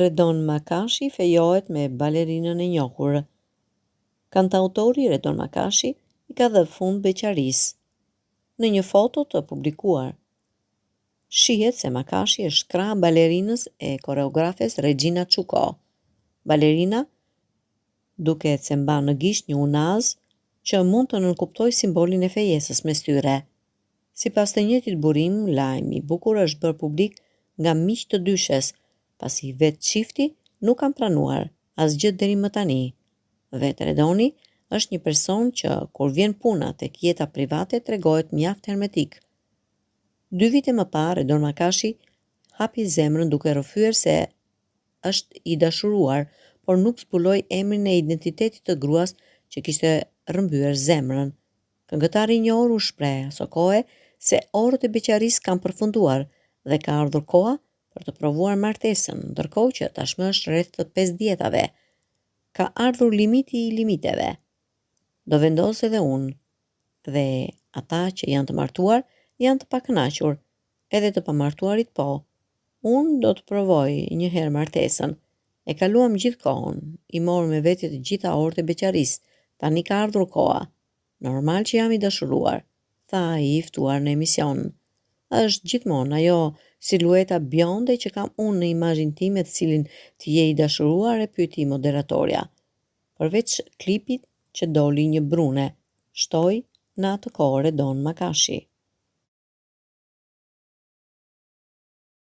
Redon Makashi fejohet me balerinën e njohur. Kantautori Redon Makashi I ka dhënë fund beqarisë. Në një foto të publikuar, shihet se Makashi është krah balerinës e koreografes Regina Çuko. Balerina duket se mban në gisht një unaz që mund të nënkuptojë simbolin e fejesës mes tyre. Sipas të njëjtit burim, lajmi I bukur është bërë publik nga miq të dyshes, pasi vetë çifti nuk kanë pranuar asgjë deri më tani. Vetë Redoni është një person që kur vjen puna tek jeta private tregohet mjaft hermetik. 2 vite më parë, Redon Makashi hapi zemrën duke rrëfyer se është I dashuruar, por nuk zbuloi emrin e identitetit të gruas që kishte rrëmbyer zemrën. Këngëtari I njohur u shpreh aso kohe se orët e beqarisë kanë përfunduar dhe ka ardhur koha për të provuar martesën, ndërkohë që tashmë është rreth të 50-ave. Ka ardhur limiti I limiteve. Do vendos edhe unë. Dhe ata që janë të martuar janë të pakënaqur, edhe të pamartuarit po. Unë do të provoj një herë martesën. E kaluam gjithë kohën, I morë me vete të gjitha orët e beqarisë, tani ka ardhur koha. Normal që jam I dashuruar, tha I ftuar në emision. Është gjithmonë ajo silueta bjonde që kam unë në imazhin tim me të cilin të je I dashuruar, e pyeti moderatorja. Përveç klipit që doli një brune, shtoi në atë kohë Redon Makashi.